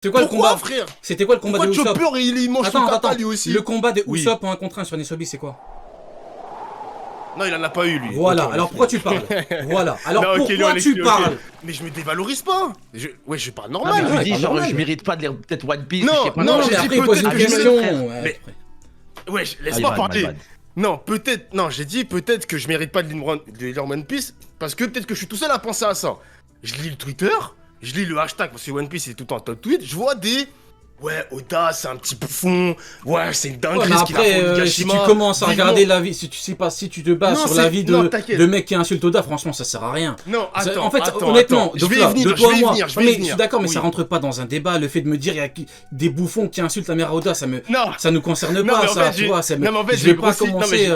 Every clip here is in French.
C'est quoi le Pourquoi, combat, frère? C'était quoi le combat Pourquoi de Usopp? Chopper, il mange son kata, lui aussi? Le combat de Oui. Usopp en 1 contre 1 sur Nesobi, c'est quoi? Non, il en a pas eu, lui. Voilà, Ok, alors pourquoi tu parles? Voilà, alors Non, ok, pourquoi lui, tu ok. parles? Mais je me dévalorise pas. Ouais, je parle Ah, normal. mais tu ouais, dis pas genre normal. je mérite pas de lire peut-être One Piece. Non, je sais pas, non, Non, j'ai mais dit après il pose une peut-être que je question. mériterais. Ouais, Mais- Ouais, laisse-moi Allez, parler. bad. Non, peut-être. Non, j'ai dit peut-être que je mérite pas de lire One Piece parce que peut-être que je suis tout seul à penser à ça. Je lis le Twitter, je lis le hashtag parce que One Piece est tout le temps en top tweet. Je vois des. Ouais, Oda, c'est un petit bouffon. Ouais, c'est une Ouais, dinguerie mais ce qu'il a fait après, au si Nigashima. tu commences à Vivement- regarder la vie, si tu sais pas, si tu te bases Non, sur c'est- la vie non, de t'inquiète. mec qui insulte Oda, franchement, ça sert à rien. Non, Ça- attends. en fait, attends, honnêtement, attends. Je vais y Dofla, venir, de je toi vais à y moi, venir, je non, vais y mais je venir. suis d'accord, mais Oui. ça rentre pas dans un débat. Le fait de me dire il y a des bouffons qui insultent la mère à Oda, Non. ça nous concerne Non, pas, mais en ça, fait, tu j'ai- vois. Ça me- non, mais en fait, je j'ai vais pas grossi- non, mais commencer, j'ai-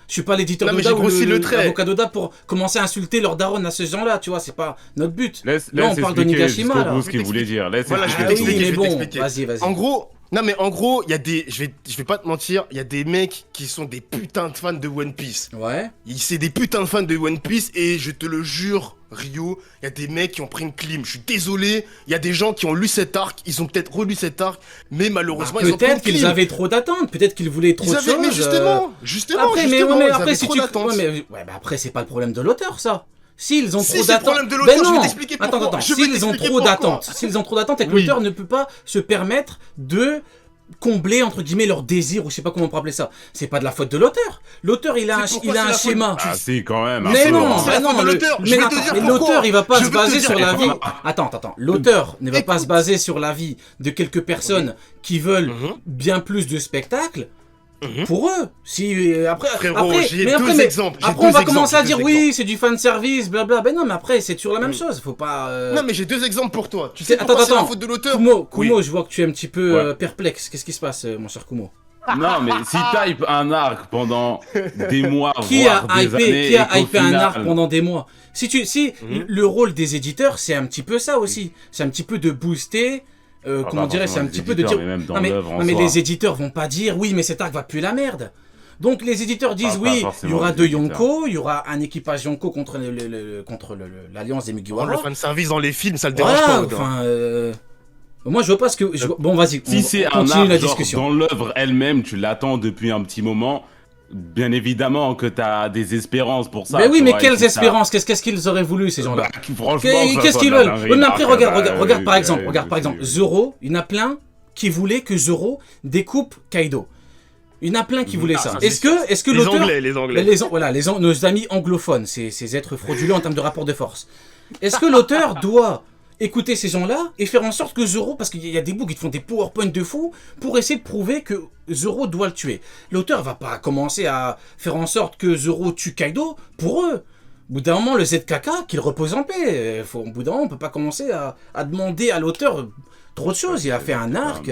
je suis pas l'éditeur Non, mais d'Oda j'ai ou grossi le trait. l'avocat d'Oda pour commencer à insulter leur daronne à ces gens-là, tu vois, c'est pas notre but. Laisse Là, on parle de expliquer Nigashima, jusqu'au là. bout ce qu'il voulait dire. Laisse Voilà, je vais Ah expliquer oui, jusqu'au bout. mais je vais bon, t'expliquer. vas-y. En gros, non mais en gros, il y a des, je vais pas te mentir, il y a des mecs qui sont des putains de fans de One Piece. Ouais. C'est des putains de fans de One Piece et je te le jure, Rio, il y a des mecs qui ont pris une clim. Je suis désolé, il y a des gens qui ont lu cet arc, ils ont peut-être relu cet arc, mais malheureusement ils ont pris une Peut-être qu'ils clim. avaient trop d'attentes, peut-être qu'ils voulaient trop Ils de avaient, choses. mais justement, Après, mais justement, ils après, avaient si trop tu. d'attentes. Ouais, bah après, c'est pas le problème de l'auteur, ça. S'ils ont Si, trop c'est le d'attentes. problème de l'auteur, je vais non. t'expliquer pourquoi. Attends, Je vais s'ils ont t'expliquer trop pourquoi. d'attentes, et que Oui. l'auteur ne peut pas se permettre de combler entre guillemets leur désir ou je sais pas comment on peut appeler ça. C'est pas de la faute de l'auteur. L'auteur il a C'est un, pourquoi il a c'est un la faute schéma. Ah si, quand même. un Mais peu, non, hein. c'est la faute de l'auteur. Je vais te dire mais pourquoi. l'auteur il va pas Je se vais te baser dire sur la vie. pourquoi. Attends, l'auteur ne va pas Écoute. se baser sur la vie de quelques personnes qui veulent Mhm. bien plus de spectacles. Mhm. Pour eux, si après, Frérot, j'ai mais après, deux mais exemples, j'ai après on deux va commencer à exemples, dire j'ai deux oui, c'est du fan service, blabla. Ben non, mais après c'est toujours la même Mhm. chose. Faut pas. Non mais j'ai deux exemples pour toi. Tu C'est- sais pourquoi c'est la attends. faute de l'auteur? Kumo, Oui. je vois que tu es un petit peu Ouais. perplexe. Qu'est-ce qui se passe, mon cher Kumo? Non, mais si type un arc pendant des mois, Qui voire a des hypé, années, qui a et qu'au hypé un final- arc pendant des mois? Si Mhm. le rôle des éditeurs, c'est un petit peu ça aussi. C'est un petit peu de booster. Comment dirais, c'est un petit peu de dire. Mais même dans Non mais, l'œuvre en non, mais soi. les éditeurs vont pas dire oui, mais cet arc va puer la merde. Donc les éditeurs disent Pas oui, il y forcément aura les deux éditeurs. Yonko, il y aura un équipage Yonko contre l'alliance des Oh, Mugiwara. le fan service dans les films, ça le dérange Voilà, pas. Oda. enfin. Moi, je vois pas ce que. Bon, vas-y. Si c'est un continue la arc, genre, discussion. dans l'œuvre elle-même, tu l'attends depuis un petit moment, bien évidemment que t'as des espérances pour ça. Mais oui, tu mais vois, et quelles si ça- espérances Qu'est-ce qu'ils auraient voulu, ces gens-là? Bah, franchement, Qu'est-ce qu'ils veulent? Oui, mais après, regarde par exemple, Zoro. Zoro, il y en a plein qui voulaient que Zoro découpe Kaido. Il y en a plein qui voulaient ça. ça, Est-ce que Les l'auteur... Anglais, les Anglais. Voilà, nos amis anglophones, ces êtres frauduleux en termes de rapport de force. Est-ce que l'auteur doit écouter ces gens-là et faire en sorte que Zoro, parce qu'il y a des bouts qui font des PowerPoint de fou, pour essayer de prouver que Zoro doit le tuer. L'auteur va pas commencer à faire en sorte que Zoro tue Kaido pour eux. Au bout d'un moment, le ZKK, qu'il repose en paix. Au bout d'un moment, on peut pas commencer à demander à l'auteur trop de choses. Il a fait un arc.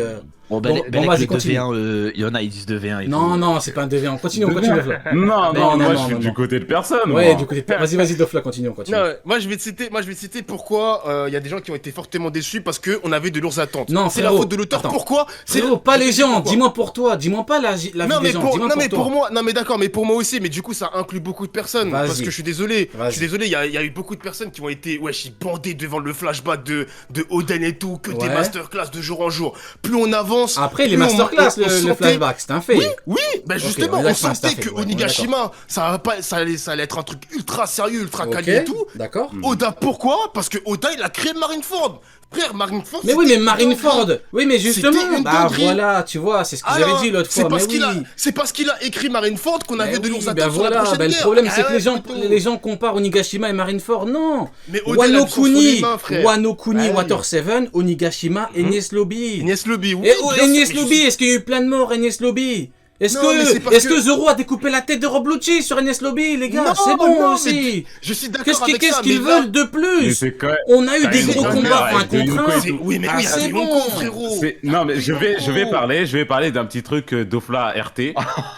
Bon, Bon, vas-y, le continue. 2v1, il y en a, ils disent 2v1 et Non, tout. non, c'est pas un 2v1. Continue, on continue. Dofla. Non, Non, non, non, moi non, je suis non, du non. côté de personne. Ouais, moi. du côté. Vas-y, Dofla, continue, on continue. Non, moi je vais te citer pourquoi il y a des gens qui ont été fortement déçus parce que on avait de lourdes attentes. Non, c'est la frérot, faute de l'auteur. attends. Pourquoi? Frérot, pas les gens, Pourquoi dis-moi pour toi, dis-moi pas la vie Non des mais gens, pour, dis-moi non, mais toi. pour moi, non mais d'accord, mais pour moi aussi, mais du coup ça inclut beaucoup de personnes. Vas-y. Parce que je suis désolé, Vas-y. il y a eu beaucoup de personnes qui ont été, ouais, je suis bandé devant le flashback de Oden et tout, que des Ouais. masterclass de jour en jour. Plus on avance, Après, les plus masterclass, on le sentait- flashback, c'est un fait. Oui, bah Ok, justement, on est on d'accord, c'est un sentait fait, que ouais, on est Onigashima, ça allait être un truc ultra sérieux, ultra Ok, calé et tout. d'accord. Oda, pourquoi? Parce que Oda, il a créé Marineford. Frère, Marineford. Mais oui, c'était mais Marineford, oui, mais justement, C'était une bah dinguerie. voilà, tu vois, c'est ce que j'avais dit l'autre fois, mais oui. C'est parce qu'il a écrit Marineford qu'on avait Mais de oui, lourdes bah attentes sur la voilà, prochaine bah le guerre. problème Ah c'est que ouais, les gens comparent Onigashima et Marineford, non. Mais Oda, il a du sang sur les mains, frère. Wano Kuni, Ah oui. Water 7, Onigashima, Enies Lobby. Enies Lobby, oui. Et oh, bien sûr, Enies mais je Lobby, suis- est-ce qu'il y a eu plein de morts, Enies Lobby? Est-ce Non, mais c'est parce que que- Zoro a découpé la tête de Rob Lucci sur Enies Lobby, les gars? Non, C'est bon non, aussi. Je suis d'accord Qu'est-ce avec ça, qu'ils mais là- veulent de Mais plus? c'est quand même- On a eu Ah, des mais gros c'est combats quand en même 1 contre Yonko 1. et tout. Oui, mais Ah, oui, il y a c'est des bon. Yonko, frérot. Non mais je vais parler d'un petit truc Dofla RT.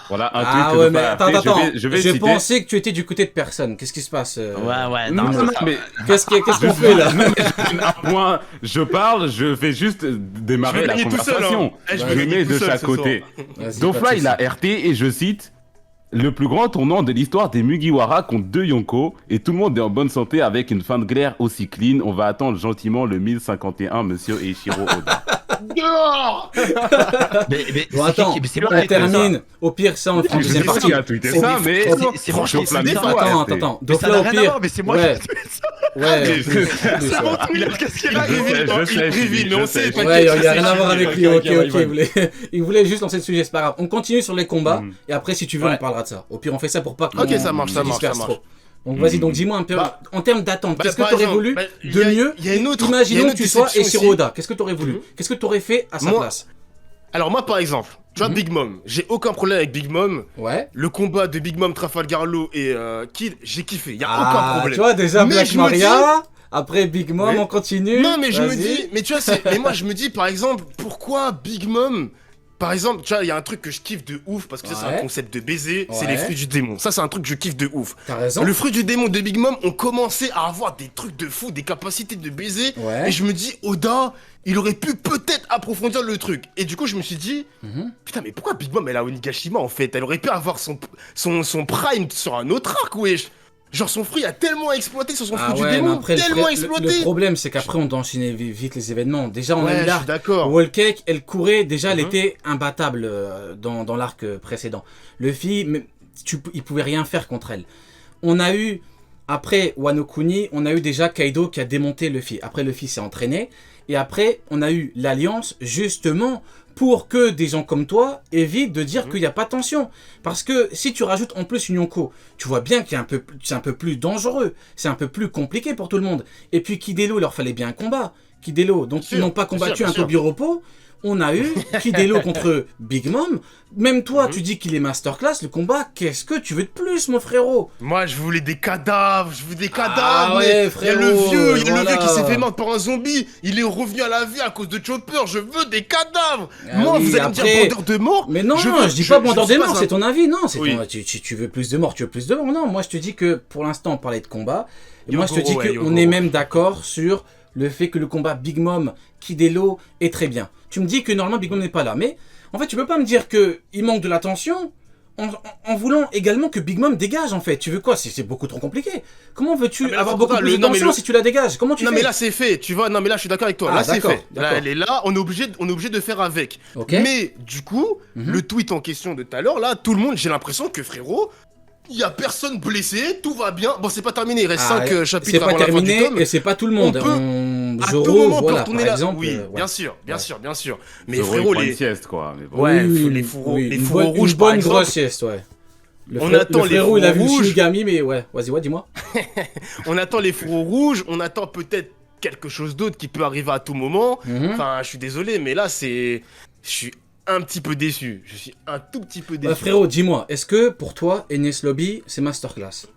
Voilà un Ah truc ouais, Dofla mais RT. attends, Je vais je citer. pensais que tu étais du côté de personne. Qu'est-ce qui se passe? Ouais, Non, non, non, mais Qu'est-ce qu'on fait là? un point, je parle, je vais juste démarrer Je vais la gagner tout seul, conversation. hein. Eh, je Je vais gagner mets tout de seul chaque ce côté. Vas-y, Dofla, pas de il a soucis. RT et je cite le plus grand tournant de l'histoire des Mugiwara contre 2 Yonko et tout le monde est en bonne santé avec une fin de guerre aussi clean. On va attendre gentiment le 1051, monsieur Eiichiro Oda. Dehors. Bon, attends, c'est on pas termine. Au pire, ça, on le fera en Je sais deuxième pas partie. qui a tweeté ça, mais c'est franchement, franchement, plein de c'est fois, Attends, RP. attends. Mais Donc ça là, n'a au rien à pire. voir, mais c'est moi Ouais. qui ai fait ça. Ouais, Je- plus, C'est bon, ouais. il a qu'est-ce qu'il a Je sais, révélé, je sais, il révèle, mais on je sait, sais. t'inquiète, Ouais, il n'y a je sais, rien à voir je avec sais. lui. Ok, ok, ok. Il voulait juste lancer le sujet, c'est pas grave. On continue sur les combats. Mm. Et après, si tu veux, Ouais. on parlera de ça. Au pire, on fait ça pour pas qu'on Ok, ça marche, se ça marche, disperse ça marche. trop. Donc vas-y, donc dis-moi un peu, Bah, en termes d'attente, bah, qu'est-ce que par tu aurais exemple, voulu bah, de mieux? il y a une autre- il y a Imaginons une que tu sois déception Eiichiro aussi. Oda, qu'est-ce que tu aurais voulu? Mhm. Qu'est-ce que tu aurais fait à sa Moi- place? Alors moi, par exemple, tu vois, Mhm. Big Mom, j'ai aucun problème avec Big Mom. Ouais. Le combat de Big Mom, Trafalgar Law et Kid, j'ai kiffé, y a Ah, aucun problème. tu vois, déjà Mais Black je me Maria, après Big Mom, Oui. on continue. Non, mais je me Vas-y. dis, mais tu vois, mais moi je me dis par exemple, pourquoi Big Mom, par exemple, tu vois, il y a un truc que je kiffe de ouf parce que ça, c'est Ouais. un concept de baiser, c'est Ouais. les fruits du démon. Ça, c'est un truc que je kiffe de ouf. T'as raison. Le fruit du démon de Big Mom ont commencé à avoir des trucs de fou, des capacités de baiser. Ouais. Et je me dis, Oda, il aurait pu peut-être approfondir le truc. Et du coup, je me suis dit, Mhm. putain, mais pourquoi Big Mom, elle a Onigashima en fait? Elle aurait pu avoir son prime sur un autre arc, wesh. Genre, son fruit a tellement exploité sur son Ah fruit du ouais, mais démon, après, tellement le exploité. problème, c'est qu'après, on doit enchaîner vite les événements. Déjà, on a Ouais, eu je suis l'arc. d'accord. Wall Cake, elle courait, déjà, elle Mhm. était imbattable dans l'arc précédent. Luffy, il pouvait rien faire contre elle. On a eu, après Wano Kuni, on a eu déjà Kaido qui a démonté Luffy. Après, Luffy s'est entraîné. Et après, on a eu l'Alliance, justement, pour que des gens comme toi évitent de dire qu'il n'y a pas de tension. Parce que si tu rajoutes en plus une Yonko, tu vois bien qu'il y a c'est un peu plus dangereux. C'est un peu plus compliqué pour tout le monde. Et puis Kidelo, il leur fallait bien un combat. Kidelo, donc Bien ils n'ont sûr, pas bien combattu sûr, un bien sûr. Tobi Repos. On a eu Kidelo contre Big Mom. Même toi, Mhm. tu dis qu'il est masterclass, le combat. Qu'est-ce que tu veux de plus, mon frérot? Moi, je voulais des cadavres, je veux des cadavres. Ah mais ouais, il y a le frérot, vieux, il y a le voilà. vieux qui s'est fait mordre par un zombie. Il est revenu à la vie à cause de Chopper. Je veux des cadavres. Ah Moi, oui, vous allez après- me dire bandeur de mort. Mais non, veux- je dis pas bandeur suis des morts, un- c'est ton avis, non, c'est Oui. tu veux plus de morts, tu veux plus de morts. Non, moi je te dis que pour l'instant on parlait de combat. Et moi je te dis Yogoro, ouais, qu'on Yogoro. est même d'accord sur le fait que le combat Big Mom Kidelo est très bien. Tu me dis que normalement Big Mom n'est pas là, mais en fait tu peux pas me dire que il manque de l'attention en voulant également que Big Mom dégage en fait. Tu veux quoi? C'est beaucoup trop compliqué. Comment veux-tu Ah, mais là, avoir c'est beaucoup pour ça, plus de non, mais tension le- si tu la dégages? Comment tu Non fais? mais là c'est fait, tu vois. Non mais là je suis d'accord avec toi. Ah, Là c'est d'accord, fait. Là d'accord. elle est là, on est obligé de faire avec. Ok. Mais du coup, Mhm. le tweet en question de tout à l'heure là, tout le monde, j'ai l'impression que frérot, il y a personne blessé, tout va bien. Bon c'est pas terminé, il reste Ah, 5 chapitres c'est pas avant la fin du terminé tome. et c'est pas tout le monde. On peut- À Zoro, tout moment on peut voilà, retourner par là. exemple. Oui, ouais. bien sûr, bien Ouais. sûr, bien sûr. Mais Zoro, il frérot prend une les sieste, quoi. Mais bon. Ouais, Oui, les fourreaux, oui, les une fourreaux bonne- rouges une par bonne exemple. grosse sieste, ouais. Le On frère- attend le les frérot, il a vu le fourreaux rouges. Shinigami, mais ouais, vas-y, ouais, dis-moi. On attend les fourreaux rouges, on attend peut-être quelque chose d'autre qui peut arriver à tout moment. Mhm. Enfin, je suis désolé, mais là, je suis un petit peu déçu. Je suis un tout petit peu déçu. Frérot, dis-moi, est-ce que pour toi, Enies Lobby, c'est masterclass?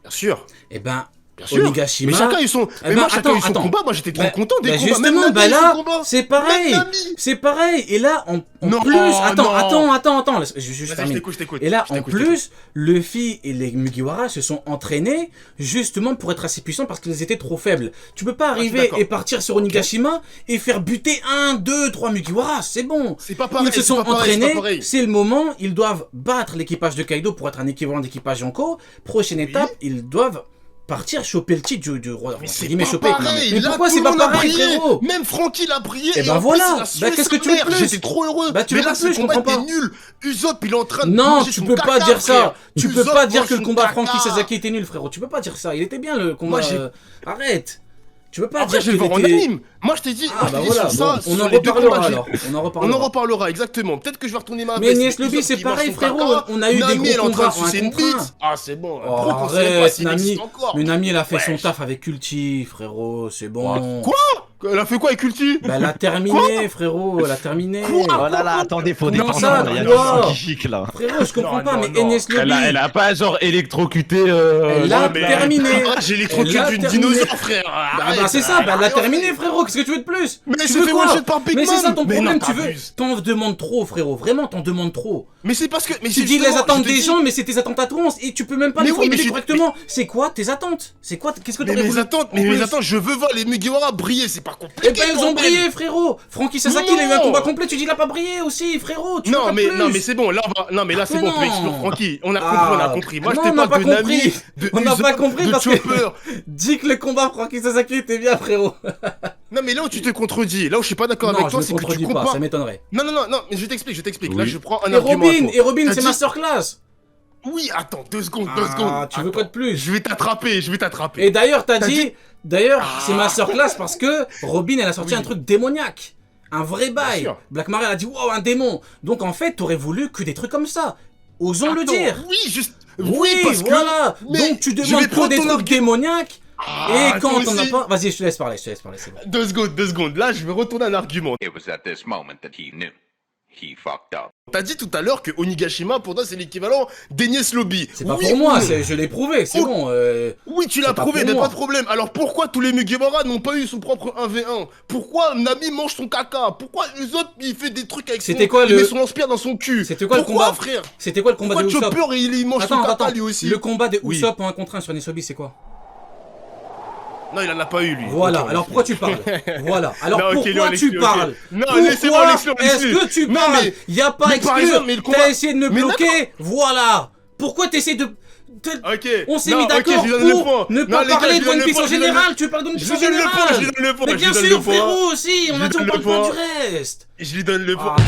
Bien sûr, Eh ben, bien sûr. Onigashima. Mais chacun a eu son, Eh mais ben, moi, chacun a eu son attends. combat. Moi, j'étais trop Bah, content des bah, combats. justement, Même bah Nami a eu là, son combat. c'est pareil. Même Nami. C'est pareil. Et là, en Non, plus, attends, non. attends, je juste Vas-y, je termine. t'écoute, je t'écoute. Et là, Je en t'écoute, je plus, Luffy et les Mugiwara se sont entraînés justement pour être assez puissants parce qu'ils étaient trop faibles. Tu peux pas je suis arriver d'accord. et partir sur Onigashima et faire buter 1, 2, 3 Mugiwara, c'est bon. C'est pas pareil. Ils se c'est sont pas pareil, c'est pas entraînés, pareil. c'est le moment, ils doivent battre l'équipage de Kaido pour être un équivalent d'équipage Yonko. Prochaine étape, ils doivent partir choper le titre du roi. Mais entre c'est guillemets, pas choper. Non, pareil. mais Là, pourquoi tout c'est le pas monde a pareil, brillé. frérot? Même Francky l'a brillé. Eh et ben en voilà. plus, il a Bah, sué qu'est-ce sa que tu veux mère. plus? J'étais trop heureux. Bah, tu mais veux là, plus, ce je comprends combat pas. était nul. Usopp, il est en train de Non, manger tu son peux pas caca, dire ça. frère. Tu peux Usopp pas dire mange que le son combat caca. Franky Sasaki était nul, frérot. Tu peux pas dire ça. Il était bien le combat. Moi, j'ai- Arrête. Tu peux pas Après, dire je vais le qu'il voir en était... anime. Moi, je t'ai dit, Ah moi, je bah t'ai dit voilà, sur ça, bon, on sur en les deux reparlera combats, alors. On en on reparlera. en reparlera, exactement. Peut-être que je vais retourner ma Mais veste. Enies Lobby, Usopp c'est qui mange pareil, son frérot. caca. On a eu des Nami, gros elle est en train combats de sucer en une un contre bite. Ah, c'est bon. Oh, Pro qu'on sait pas arrête, s'il Nami. existe encore. Mais Nami, elle a fait son Wesh. taf avec Culti, frérot. C'est bon. Quoi? Elle a fait quoi avec Ulti? Bah, elle a terminé, frérot. Elle a terminé. Oh là là, attendez, faut Comment défendre. ça, Il y a quoi du sang qui gicle là. Frérot, je comprends Non, pas, non, mais non. Enies Lobby. Elle a pas genre électrocuté. Elle a Non, mais- terminé. Ah, j'ai l'électrocuté Elle a d'une terminé. dinosaure, frère. Bah, Arrête. c'est ça, bah, elle a Rien terminé, fait. frérot. Qu'est-ce que tu veux de plus? Mais tu elle s'est veux fait quoi? one-shot par Big Mais c'est Mom. ça ton Mais problème, non, tu veux. t'abuses. T'en demandes trop, frérot. Vraiment, t'en demandes trop. Mais c'est parce que. Mais Tu c'est dis les justement, attentes je te des dis- gens, mais c'est tes attentes à toi. Et tu peux même pas Mais les oui, mais formuler je- correctement. C'est quoi tes attentes? C'est quoi? Qu'est-ce que Mais t'aurais mes voulu attentes, en mais mes plus? attentes, je veux voir les Mugiwara briller, c'est pas compliqué. Eh ben, ils ont bordel. brillé, frérot. Franky Sasaki, il a eu un Non. combat complet. Tu dis, il a pas brillé aussi, frérot. Tu veux Non pas mais, plus. non mais c'est bon, là on va... Non mais là c'est Mais bon, on peut non. exclure Francky. On a Ah. compris, on a compris. Moi Non, je on te n'a parle pas de compris. Nami, de On n'a Usopp, pas compris de parce que- Chopper. Dis que le combat Franky Sasaki était bien, frérot. Non, mais là où tu te contredis, là où je suis pas d'accord Non, avec je toi, me c'est que tu contredis pas, compares. ça m'étonnerait. Non, mais je t'explique. Oui. Là, je prends un Et argument. à toi. Robin, T'as c'est dit- masterclass. Oui, attends, 2 secondes. Tu veux quoi de Attends. plus? Je vais t'attraper. Et d'ailleurs, t'as T'as dit, dit- c'est masterclass parce que Robin, elle a sorti Oui. un truc démoniaque. Un vrai bail. sûr. Black Maria, elle a dit, wow, un démon. Donc en fait, t'aurais voulu que des trucs comme ça. Osons le Attends, dire. Oui, juste. Oui, parce voilà. que. Mais Donc tu je vais demandes que prendre des ton trucs argument. démoniaques. Ah, Et quand toi on n'a aussi. pas... Vas-y, je te laisse parler, c'est bon. 2 secondes. Là, je vais retourner un argument. It was at this moment that he knew. He fucked up. T'as dit tout à l'heure que Onigashima, pour toi, c'est l'équivalent d'Enies Lobby. C'est pas Oui pour moi, ou non je l'ai prouvé, c'est Oh. bon. Oui, tu C'est l'as pas prouvé, pour mais moi. pas de problème. Alors pourquoi tous les Mugiwara n'ont pas eu son propre 1v1? Pourquoi Nami mange son caca? Pourquoi les autres, il fait des trucs avec son... C'était quoi il le- met son lance-pierre dans son cul? C'était quoi le Pourquoi, combat frère? C'était quoi le combat Pourquoi des Usopp? Chopper, il mange son caca lui aussi? Le combat des Oui. Usopp en 1 contre 1 sur Nesobi, c'est quoi? Non, il en a pas eu, lui. Voilà, Ok, alors pourquoi tu parles? Voilà, alors Non, ok, pourquoi lui, tu ok. parles? Non, Pourquoi laissez-moi, laissez-le. est-ce que tu Non, parles? mais- Y a pas mais par exclu. exemple, mais le combat- T'as essayé de me Mais bloquer, voilà. Pourquoi t'essaies de... Ok. On s'est Non, mis ok, d'accord je lui donne le pour point. ne Non, pas les gars, parler je de lui donne One le Piece point, en je lui donne le- général, tu parles de One Piece Je en lui donne le point, général. je lui donne le point, Mais je bien lui donne sûr, le point. frérot aussi, on Je a lui dit on donne parle le pas point. du reste. Je lui donne le point. Ah.